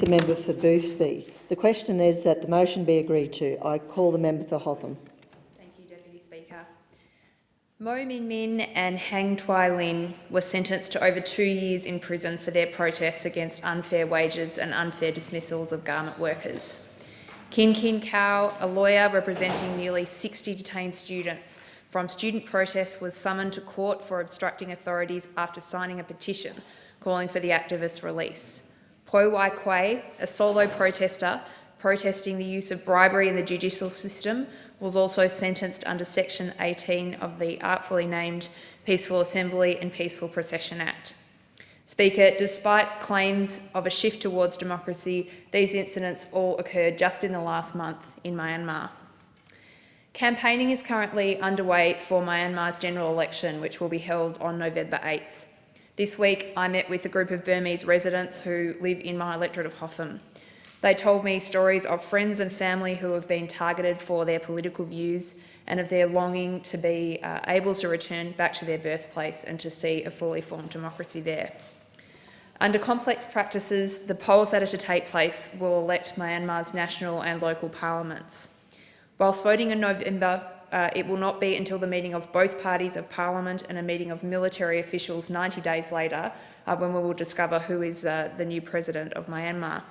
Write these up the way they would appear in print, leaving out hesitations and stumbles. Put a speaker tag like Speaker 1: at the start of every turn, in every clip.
Speaker 1: the member for Boothby. The question is that the motion be agreed to. I call the member for Hotham.
Speaker 2: Thank you, Deputy Speaker. Mo Min Min and Hang Tuai Lin were sentenced to over 2 years in prison for their protests against unfair wages and unfair dismissals of garment workers. Kin Kin Kao, a lawyer representing nearly 60 detained students from student protests, was summoned to court for obstructing authorities after signing a petition calling for the activist's release. Po Wai Kwei, a solo protester protesting the use of bribery in the judicial system, was also sentenced under Section 18 of the artfully named Peaceful Assembly and Peaceful Procession Act. Speaker, despite claims of a shift towards democracy, these incidents all occurred just in the last month in Myanmar. Campaigning is currently underway for Myanmar's general election, which will be held on November 8th. This week, I met with a group of Burmese residents who live in my electorate of Hotham. They told me stories of friends and family who have been targeted for their political views and of their longing to be able to return back to their birthplace and to see a fully formed democracy there. Under complex practices, the polls that are to take place will elect Myanmar's national and local parliaments. Whilst voting in November, it will not be until the meeting of both parties of parliament and a meeting of military officials 90 days later when we will discover who is the new president of Myanmar.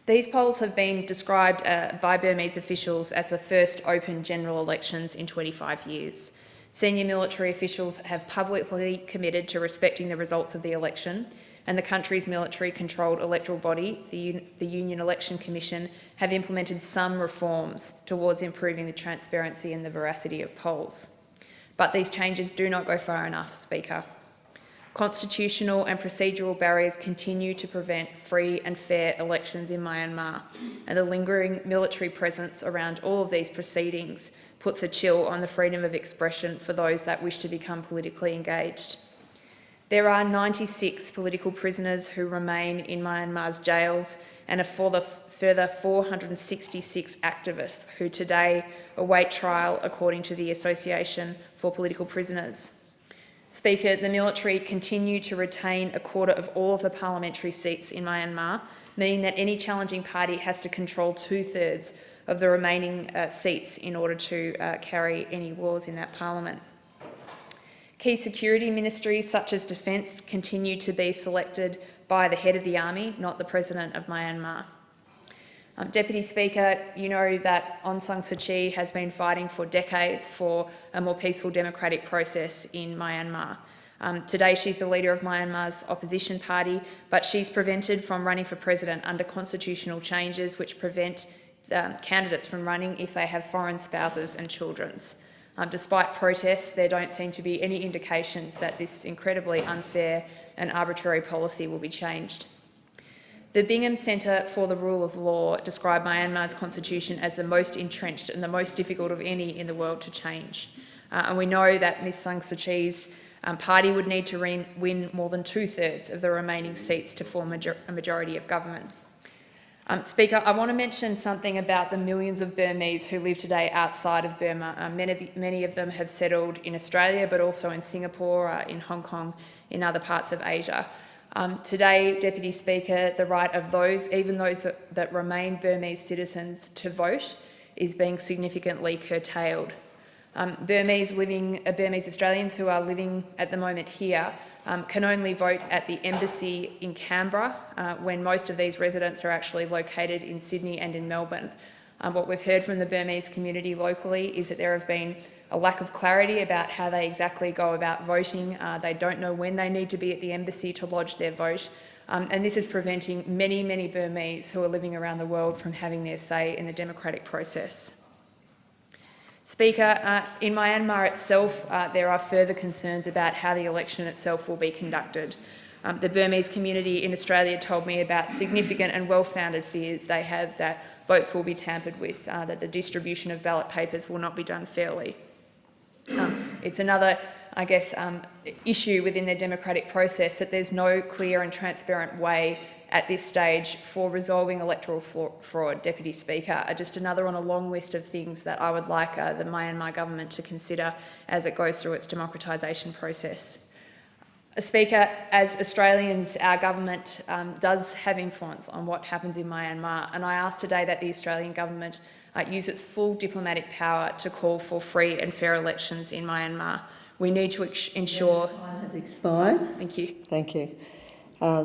Speaker 2: These polls have been described by Burmese officials as the first open general elections in 25 years. Senior military officials have publicly committed to respecting the results of the election, and the country's military-controlled electoral body, the Union Election Commission, have implemented some reforms towards improving the transparency and the veracity of polls. But these changes do not go far enough, Speaker. Constitutional and procedural barriers continue to prevent free and fair elections in Myanmar, and the lingering military presence around all of these proceedings puts a chill on the freedom of expression for those that wish to become politically engaged. There are 96 political prisoners who remain in Myanmar's jails and a further 466 activists who today await trial according to the Association for Political Prisoners. Speaker, the military continue to retain a quarter of all of the parliamentary seats in Myanmar, meaning that any challenging party has to control 2/3 of the remaining seats in order to carry any wars in that parliament. Key security ministries such as Defence continue to be selected by the head of the army, not the President of Myanmar. Deputy Speaker, you know that Aung San Suu Kyi has been fighting for decades for a more peaceful democratic process in Myanmar. Today she's the leader of Myanmar's opposition party, but she's prevented from running for president under constitutional changes which prevent candidates from running if they have foreign spouses and children. Despite protests, there don't seem to be any indications that this incredibly unfair and arbitrary policy will be changed. The Bingham Centre for the Rule of Law described Myanmar's constitution as the most entrenched and the most difficult of any in the world to change. And we know that Ms Aung San Suu Kyi's party would need to win more than 2/3 of the remaining seats to form a majority of government. Speaker, I want to mention something about the millions of Burmese who live today outside of Burma. Many of them have settled in Australia, but also in Singapore, in Hong Kong, in other parts of Asia. Today, Deputy Speaker, the right of those, even those that remain Burmese citizens, to vote is being significantly curtailed. Burmese Australians who are living at the moment here can only vote at the embassy in Canberra when most of these residents are actually located in Sydney and in Melbourne. What we've heard from the Burmese community locally is that there have been a lack of clarity about how they exactly go about voting. They don't know when they need to be at the embassy to lodge their vote. And this is preventing many, many Burmese who are living around the world from having their say in the democratic process. Speaker, in Myanmar itself, there are further concerns about how the election itself will be conducted. The Burmese community in Australia told me about significant and well-founded fears they have that votes will be tampered with, that the distribution of ballot papers will not be done fairly. It's another, issue within their democratic process that there's no clear and transparent way at this stage for resolving electoral fraud, Deputy Speaker. Just another on a long list of things that I would like the Myanmar government to consider as it goes through its democratisation process. Speaker, as Australians, our government does have influence on what happens in Myanmar, and I ask today that the Australian government use its full diplomatic power to call for free and fair elections in Myanmar. We need to ensure...
Speaker 1: Time has expired.
Speaker 2: Thank you.
Speaker 1: Thank you.